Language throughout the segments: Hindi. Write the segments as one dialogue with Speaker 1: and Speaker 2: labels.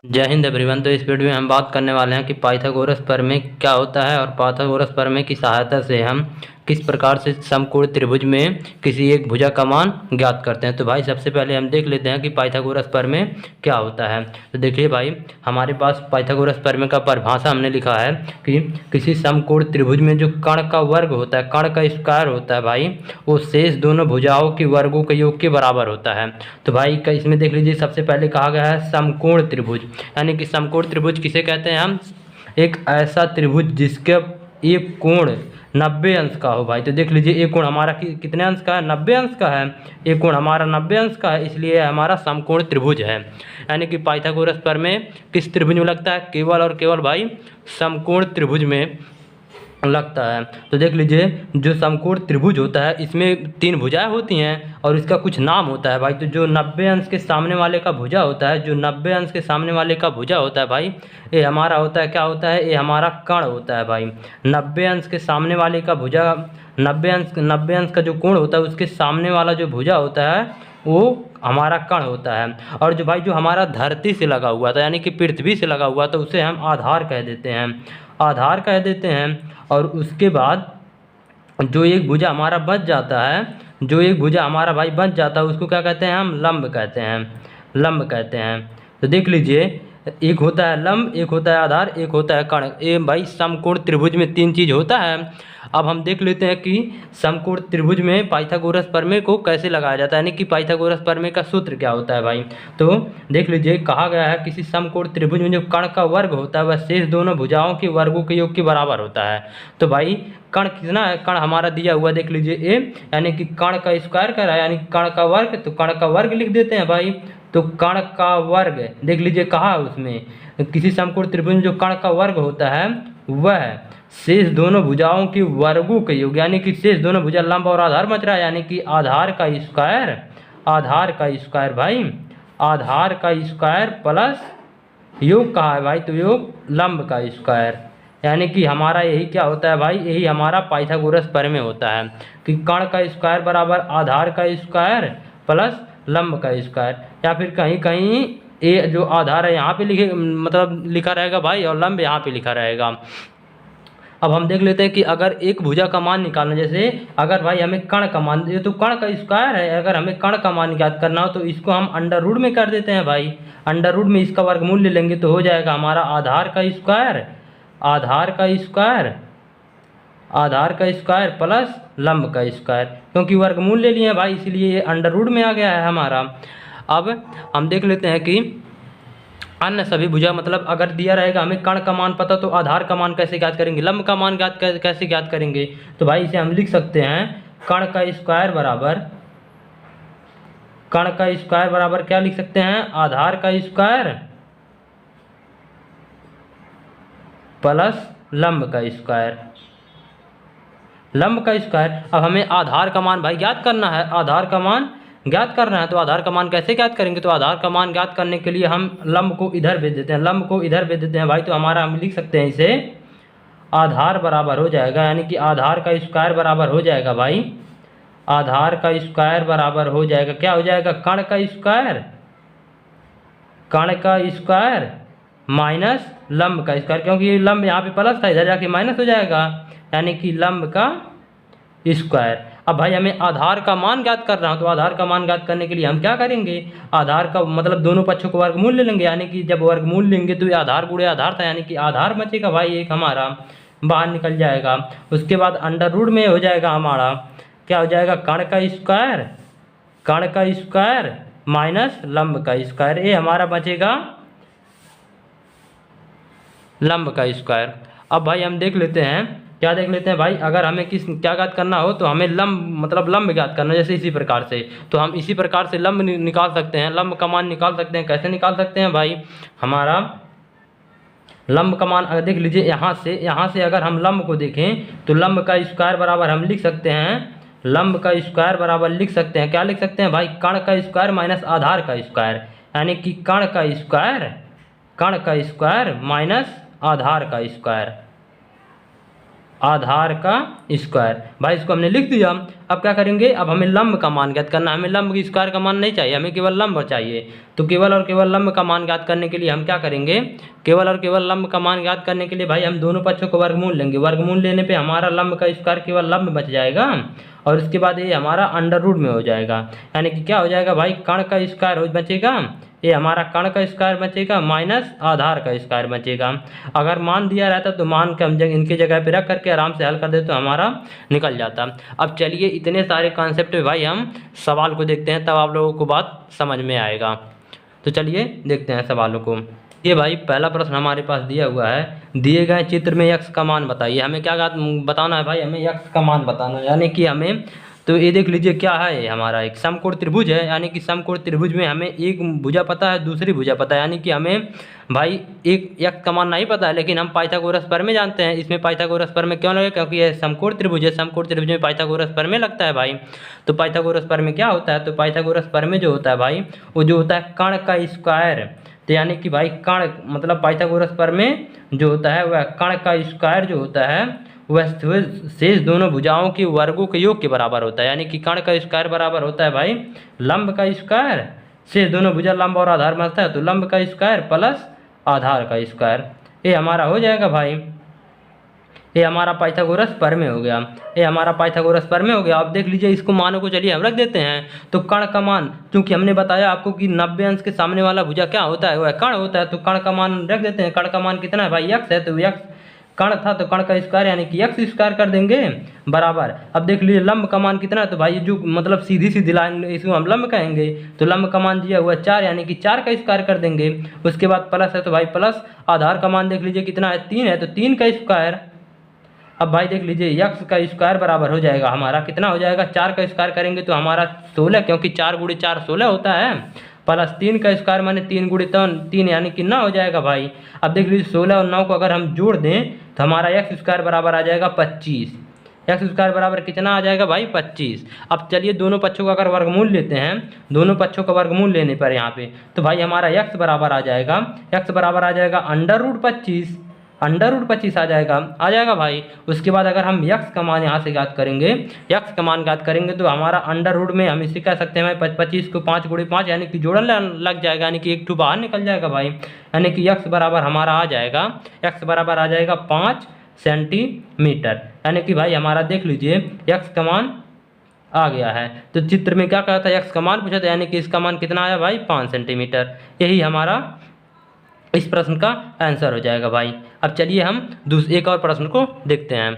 Speaker 1: जय हिंद एवरीवन। तो इस वीडियो में हम बात करने वाले हैं कि पाइथागोरस प्रमेय क्या होता है और पाइथागोरस प्रमेय की सहायता से हम किस प्रकार से समकोण त्रिभुज में किसी एक भुजा का मान ज्ञात करते हैं। तो भाई सबसे पहले हम देख लेते हैं कि पाइथागोरस प्रमेय क्या होता है। तो देखिए भाई, हमारे पास पाइथागोरस प्रमेय का परिभाषा हमने लिखा है कि किसी समकोण त्रिभुज में जो कर्ण का वर्ग होता है, कर्ण का स्क्वायर होता है भाई, वो शेष दोनों भुजाओं के वर्गों के योग के बराबर होता है। तो भाई इसमें देख लीजिए, सबसे पहले कहा गया है समकोण त्रिभुज, यानी कि समकोण त्रिभुज किसे कहते हैं हम? एक ऐसा त्रिभुज जिसके एक कोण 90 अंश का हो भाई। तो देख लीजिए, एक कोण हमारा कितने अंश का है? 90 अंश का है। एक कोण हमारा 90 अंश का है, इसलिए हमारा समकोण त्रिभुज है। यानी कि पाइथागोरस प्रमेय किस त्रिभुज में लगता है? केवल और केवल भाई समकोण त्रिभुज में लगता है। तो देख लीजिए, जो समकोण त्रिभुज होता है इसमें 3 भुजाएं होती हैं और इसका कुछ नाम होता है भाई। तो जो 90 अंश के सामने वाले का भुजा होता है, जो 90 अंश के सामने वाले का भुजा होता है भाई, ये हमारा होता है, क्या होता है? ये हमारा कर्ण होता है भाई। 90 अंश के सामने वाले का भुजा, 90 अंश का जो कोण होता है उसके सामने वाला जो भुजा होता है वो हमारा कर्ण होता है। और जो भाई जो हमारा धरती से लगा हुआ था, यानी कि पृथ्वी से लगा हुआ था, उसे हम आधार कह देते हैं, आधार कह देते हैं। और उसके बाद जो एक भुजा हमारा बच जाता है, जो एक भुजा हमारा भाई बच जाता है, उसको क्या कहते हैं? हम लंब कहते हैं, लंब कहते हैं। तो देख लीजिए, एक होता है लंब, एक होता है आधार, एक होता है कर्ण। ये भाई समकोण त्रिभुज में 3 चीज़ होता है। अब हम देख लेते हैं कि समकोण त्रिभुज में पाइथागोरस प्रमेय को कैसे लगाया जाता है, यानी कि पाइथागोरस प्रमेय का सूत्र क्या होता है भाई। तो देख लीजिए, कहा गया है किसी समकोण त्रिभुज में जो कर्ण का वर्ग होता है वह शेष दोनों भुजाओं के वर्गों के योग के बराबर होता है। तो भाई कर्ण कितना है? कर्ण हमारा दिया हुआ देख लीजिए ए, यानी कि कर्ण का स्क्वायर कर रहा है, यानी कर्ण का वर्ग, तो कर्ण का वर्ग लिख देते हैं भाई। तो कर्ण का वर्ग देख लीजिए, कहा उसमें किसी समकोण त्रिभुज में जो कर्ण का वर्ग होता है वह शेष दोनों भुजाओं के वर्गों के योग, यानी कि शेष दोनों भुजा लंब और आधार बच रहा है, यानी कि आधार का स्क्वायर, आधार का स्क्वायर भाई, आधार का स्क्वायर प्लस योग कहा है भाई, तो योग लंब का स्क्वायर। यानी कि हमारा यही क्या होता है भाई, यही हमारा पाइथागोरस प्रमेय होता है कि कर्ण का स्क्वायर बराबर आधार का स्क्वायर प्लस लंब का स्क्वायर। या फिर कहीं कहीं ए जो आधार है यहाँ पे लिखे, मतलब लिखा रहेगा भाई, और लंब यहाँ पे लिखा रहेगा। अब हम देख लेते हैं कि अगर एक भुजा का मान निकालना, जैसे अगर भाई हमें कर्ण का मान, ये तो कर्ण का स्क्वायर है, अगर हमें कर्ण का मान ज्ञात करना हो तो इसको हम अंडर रूट में कर देते हैं भाई। अंडर रूट में इसका वर्गमूल ले लेंगे तो हो जाएगा हमारा आधार का स्क्वायर, आधार का स्क्वायर, आधार का स्क्वायर प्लस लंब का स्क्वायर, क्योंकि वर्गमूल ले लिए हैं भाई इसलिए ये अंडर रूट में आ गया है हमारा। अब हम देख लेते हैं कि अन्य सभी भुजा, मतलब अगर दिया रहेगा हमें कर्ण का मान पता, तो आधार का मान कैसे ज्ञात करेंगे, लंब का मान कैसे ज्ञात करेंगे? तो भाई इसे हम लिख सकते हैं कर्ण का स्क्वायर बराबर, कर्ण का स्क्वायर बराबर क्या लिख सकते हैं? आधार का स्क्वायर प्लस लंब का स्क्वायर, लंब का स्क्वायर। अब हमें आधार का मान भाई ज्ञात करना है, आधार का मान ज्ञात करना है, तो आधार का मान कैसे ज्ञात करेंगे? तो आधार का मान ज्ञात करने के लिए हम लंब को इधर भेज देते हैं, लंब को इधर भेज देते हैं भाई। तो हमारा हम लिख सकते हैं इसे आधार बराबर हो जाएगा, यानी कि आधार का स्क्वायर बराबर हो जाएगा भाई, आधार का स्क्वायर बराबर हो जाएगा, क्या हो जाएगा? कर्ण का स्क्वायर, कर्ण का स्क्वायर माइनस लंब का स्क्वायर, क्योंकि ये लंब यहाँ पे प्लस था, इधर जाके माइनस हो जाएगा, यानी कि लंब का स्क्वायर। अब भाई हमें आधार का मान ज्ञात करना हो, तो आधार का मान ज्ञात करने के लिए हम क्या करेंगे? आधार का मतलब दोनों पक्षों को वर्गमूल ले लेंगे, यानी कि जब वर्गमूल लेंगे तो ये आधार गुणे आधार था, यानी कि आधार बचेगा भाई, एक हमारा बाहर निकल जाएगा। उसके बाद अंडर रूट में हो जाएगा हमारा, क्या हो जाएगा? कर्ण का स्क्वायर, कर्ण का स्क्वायर माइनस लंब का स्क्वायर, ये हमारा बचेगा लंब का स्क्वायर। अब भाई हम देख लेते हैं, क्या देख लेते हैं भाई, अगर हमें क्या ज्ञात करना हो तो हमें लंब, मतलब लंब ज्ञात करना, जैसे इसी प्रकार से, तो हम इसी प्रकार से लंब निकाल सकते हैं, लंब का मान निकाल सकते हैं। कैसे निकाल सकते हैं भाई? हमारा लंब का मान देख लीजिए, यहाँ से अगर हम लंब को देखें तो लंब का स्क्वायर बराबर हम लिख सकते हैं, लंब का स्क्वायर बराबर लिख सकते हैं, क्या लिख सकते हैं भाई? कर्ण का स्क्वायर माइनस आधार का स्क्वायर, यानी कि कर्ण का स्क्वायर, कर्ण का स्क्वायर माइनस आधार का स्क्वायर, आधार का स्क्वायर। भाई इसको हमने लिख दिया। अब क्या करेंगे, अब हमें लंब का मान ज्ञात करना है। हमें लंब की स्क्वायर का मान नहीं चाहिए, हमें केवल लंब चाहिए। तो केवल और केवल लंब का मान ज्ञात करने के लिए हम क्या करेंगे, केवल और केवल लंब का मान ज्ञात करने के लिए भाई हम दोनों पक्षों को वर्गमूल लेंगे। वर्गमूल लेने पे हमारा लंब का स्क्वायर केवल लंब बच जाएगा और उसके बाद ये हमारा अंडर रूट में हो जाएगा। यानी कि क्या हो जाएगा भाई, कर्ण का स्क्वायर बचेगा, ये हमारा कर्ण का स्क्वायर बचेगा माइनस आधार का स्क्वायर बचेगा। अगर मान दिया रहता तो मान के हम इनके जगह पे रख करके आराम से हल कर दे तो हमारा निकल जाता। अब चलिए इतने सारे कॉन्सेप्ट में भाई हम सवाल को देखते हैं, तब आप लोगों को बात समझ में आएगा। तो चलिए देखते हैं सवालों को। ये भाई पहला प्रश्न हमारे पास दिया हुआ है, दिए गए चित्र में x का मान बताइए। हमें क्या बताना है भाई, हमें x का मान बताना है। यानी कि हमें, तो ये देख लीजिए क्या है, ये हमारा एक समकोण त्रिभुज है। यानी कि समकोण त्रिभुज में हमें एक भुजा पता है, दूसरी भुजा पता है। यानी कि हमें भाई एक x का मान नहीं पता है, लेकिन हम पाइथागोरस प्रमेय जानते हैं। इसमें पाइथागोरस प्रमेय क्यों लगे, क्योंकि यह समकोण त्रिभुज है। समकोण त्रिभुज में पाइथागोरस प्रमेय लगता है भाई। तो पाइथागोरस प्रमेय क्या होता है, तो पाइथागोरस प्रमेय जो होता है भाई, वो जो होता है कर्ण का स्क्वायर। तो यानी कि भाई कर्ण मतलब पाइथागोरस प्रमेय जो होता है वह कर्ण का स्क्वायर जो होता है वह शेष दोनों भुजाओं के वर्गों के योग के बराबर होता है। यानी कि कर्ण का स्क्वायर बराबर होता है भाई लंब का स्क्वायर, शेष दोनों भुजा लंब और आधार बनता है, तो लंब का स्क्वायर प्लस आधार का स्क्वायर, ये हमारा हो जाएगा भाई। ये हमारा पाइथागोरस प्रमेय हो गया, ये हमारा पाइथागोरस प्रमेय हो गया। अब देख लीजिए इसको मानों को चलिए हम रख देते हैं। तो कर्ण का मान, क्योंकि हमने बताया आपको कि 90 अंश के सामने वाला भुजा क्या होता है, वह कर्ण होता है। तो कर्ण का मान रख देते हैं। कर्ण का मान कितना है भाई, x है। तो x कर्ण था तो कर्ण का स्क्वायर यानी कि x स्क्वायर कर देंगे बराबर। अब देख लीजिए लंब का मान कितना है, तो भाई जो मतलब सीधी सीधी लाइन इसको हम लंब कहेंगे। तो लंब का मान दिया हुआ 4 यानी कि 4 का स्क्वायर कर देंगे। उसके बाद प्लस है तो भाई प्लस आधार का मान देख लीजिए कितना है, 3 है, तो 3 का स्क्वायर। अब भाई देख लीजिए x का स्क्वायर बराबर हो जाएगा हमारा कितना हो जाएगा, 4 का स्क्वायर करेंगे तो हमारा 16, क्योंकि 4 गुणे 4 16 होता है, प्लस 3 का स्क्वायर माने 3 गुणे 3 यानी कि 9 हो जाएगा भाई। अब देख लीजिए 16 और 9 को अगर हम जोड़ दें तो हमारा x स्क्वायर बराबर आ जाएगा 25। x स्क्वायर बराबर कितना आ जाएगा भाई 25। अब चलिए दोनों पक्षों का अगर वर्गमूल लेते हैं, दोनों पक्षों का वर्गमूल लेने पर यहाँ पे तो भाई हमारा x बराबर आ जाएगा, x बराबर आ जाएगा अंडर रूट 25, अंडर रूट 25 आ जाएगा भाई। उसके बाद अगर हम x का मान यहाँ से ज्ञात करेंगे, x का मान ज्ञात करेंगे तो हमारा अंडर रूट में हम इसे कह सकते हैं भाई 25 को 5 गुणे 5 यानी कि जोड़न लग जाएगा, यानी कि एक टू बाहर निकल जाएगा भाई। यानी कि x बराबर हमारा आ जाएगा, x बराबर आ जाएगा 5 सेंटीमीटर। यानी कि भाई हमारा देख लीजिए x का मान आ गया है। तो चित्र में क्या कहा था, x का मान पूछा था, यानी कि इसका मान कितना आया भाई 5 सेंटीमीटर। यही हमारा इस प्रश्न का आंसर हो जाएगा भाई। अब चलिए हम एक और प्रश्न को देखते हैं।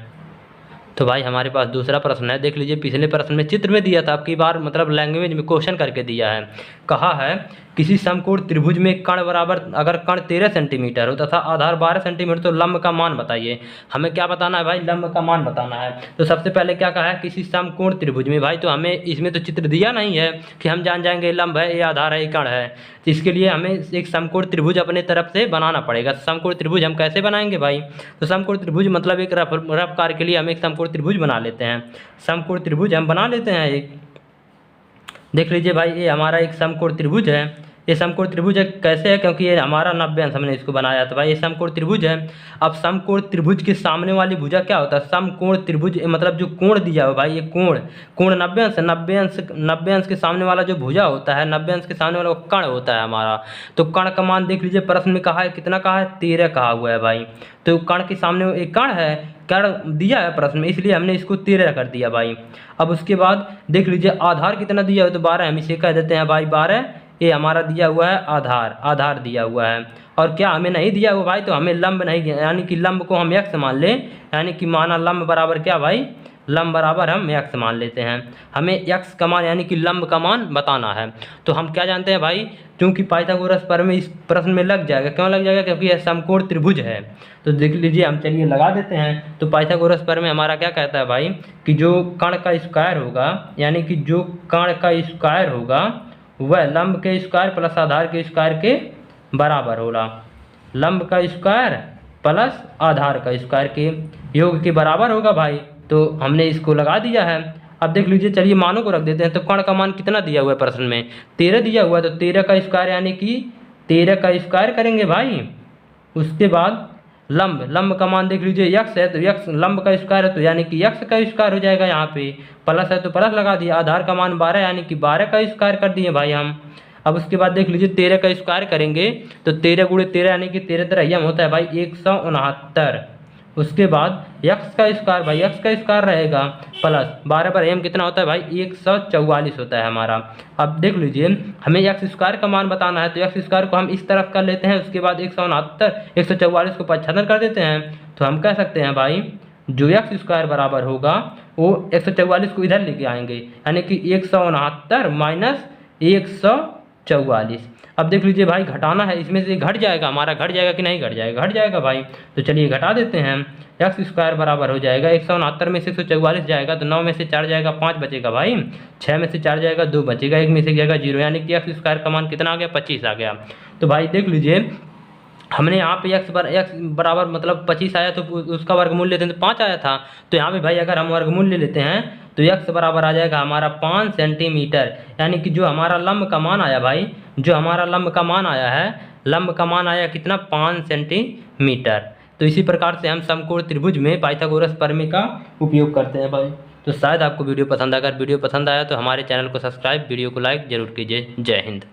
Speaker 1: तो भाई हमारे पास दूसरा प्रश्न है, देख लीजिए पिछले प्रश्न में चित्र में दिया था, अब की बार मतलब लैंग्वेज में क्वेश्चन करके दिया है। कहा है किसी समकोण त्रिभुज में कर्ण बराबर, अगर कर्ण 13 सेंटीमीटर हो तथा आधार 12 सेंटीमीटर तो लंब का मान बताइए। हमें क्या बताना है भाई, लंब का मान बताना है। तो सबसे पहले क्या कहा है, किसी समकोण त्रिभुज में, भाई तो हमें इसमें तो चित्र दिया नहीं है कि हम जान जाएंगे लंब है, ये आधार है, ये कर्ण है। तो इसके लिए हमें एक समकोण त्रिभुज अपने तरफ से बनाना पड़ेगा। समकोण त्रिभुज हम कैसे बनाएंगे भाई, तो समकोण त्रिभुज मतलब एक रफ कार्य के लिए हम एक समकोण त्रिभुज बना लेते हैं। समकोण त्रिभुज हम बना लेते हैं एक, देख लीजिए भाई ये हमारा एक समकोण त्रिभुज है। ये समकोण त्रिभुज है, कैसे है, क्योंकि ये हमारा 90 अंश हमने इसको बनाया था भाई, ये समकोण त्रिभुज है। अब समकोण त्रिभुज के सामने वाली भुजा क्या होता है, समकोण त्रिभुज मतलब जो कोण दिया हुआ भाई, ये कोण 90 अंश, 90 अंश के सामने वाला जो भुजा होता है, 90 अंश के सामने वाला कर्ण होता है हमारा। तो कर्ण का मान देख लीजिए प्रश्न में कहा है, कितना कहा है 13 कहा हुआ है भाई। तो कर्ण के सामने एक कर्ण है, कर्ण दिया है प्रश्न में, इसलिए हमने इसको 13 कर दिया भाई। अब उसके बाद देख लीजिए आधार कितना दिया हुआ, तो 12, हम इसे कह देते हैं भाई 12। ये हमारा दिया हुआ है आधार दिया हुआ है। और क्या हमें नहीं दिया हुआ भाई, तो हमें लंब नहीं, यानी कि लंब को हम x मान लें, यानी कि माना लंब बराबर क्या भाई, लंब बराबर हम x मान लेते हैं। हमें x का मान यानी कि लंब का मान बताना है। तो हम क्या जानते हैं भाई, क्योंकि पाइथागोरस प्रमेय इस प्रश्न में लग जाएगा। क्यों लग जाएगा, क्योंकि यह समकोण त्रिभुज है। तो देख लीजिए हम चलिए लगा देते हैं। तो पाइथागोरस प्रमेय हमारा क्या कहता है भाई, कि जो कर्ण का स्क्वायर होगा, यानी कि जो कर्ण का स्क्वायर होगा वह लंब के स्क्वायर प्लस आधार के स्क्वायर के बराबर होगा। लंब का स्क्वायर प्लस आधार का स्क्वायर के योग के बराबर होगा भाई। तो हमने इसको लगा दिया है। अब देख लीजिए चलिए मानों को रख देते हैं। तो कर्ण का मान कितना दिया हुआ है प्रश्न में, 13 दिया हुआ है। तो 13 का स्क्वायर यानी कि 13 का स्क्वायर करेंगे भाई। उसके बाद लंब का मान देख लीजिए यक्स है तो यक्स लंब का स्क्वायर है तो यानी कि यक्स का स्क्वायर हो जाएगा। यहाँ पे प्लस है तो प्लस लगा दिया। आधार का मान 12 यानी कि 12 का स्क्वायर कर दिए भाई हम। अब उसके बाद देख लीजिए 13 का स्क्वायर करेंगे तो 13 गुणे 13 यानी कि 13 13 यम होता है भाई 169। उसके बाद यक्स का स्क्वायर भाई यक्स का स्क्वायर रहेगा प्लस 12 पर एम कितना होता है भाई 144 होता है हमारा। अब देख लीजिए हमें यक्स स्क्वायर का मान बताना है तो यक्स स्क्वायर को हम इस तरफ कर लेते हैं। उसके बाद 144 को 75 कर देते हैं तो हम कह सकते हैं भाई जो यक्स स्क्वायर बराबर होगा वो 144 को इधर लेके आएंगे यानी कि 169 माइनस 144। अब देख लीजिए भाई घटाना है इसमें से घट जाएगा हमारा, घट जाएगा कि नहीं घट जाएगा, घट जाएगा भाई। तो चलिए घटा देते हैं। एक्स स्क्वायर बराबर हो जाएगा 169 में से 144 जाएगा तो 9 में से 4 जाएगा 5 बचेगा भाई, 6 में से 4 जाएगा 2 बचेगा, 1 में से जाएगा 0 यानी कि एक्स स्क्वायर का मान कितना आ गया 25 आ गया। तो भाई देख लीजिए हमने यहाँ पे एक्स बराबर मतलब 25 आया तो उसका वर्गमूल लेते हैं तो 5 आया था। तो यहाँ पे भाई अगर हम वर्गमूल ले लेते हैं तो एक्स बराबर आ जाएगा हमारा 5 सेंटीमीटर यानी कि जो हमारा लंब का मान आया भाई, जो हमारा लंब का मान आया है, लंब का मान आया कितना 5 सेंटीमीटर। तो इसी प्रकार से हम समकोण त्रिभुज में पाइथागोरस प्रमेय का उपयोग करते हैं भाई। तो शायद आपको वीडियो पसंद आएगा, वीडियो पसंद आया तो हमारे चैनल को सब्सक्राइब, वीडियो को लाइक जरूर कीजिए। जय हिंद।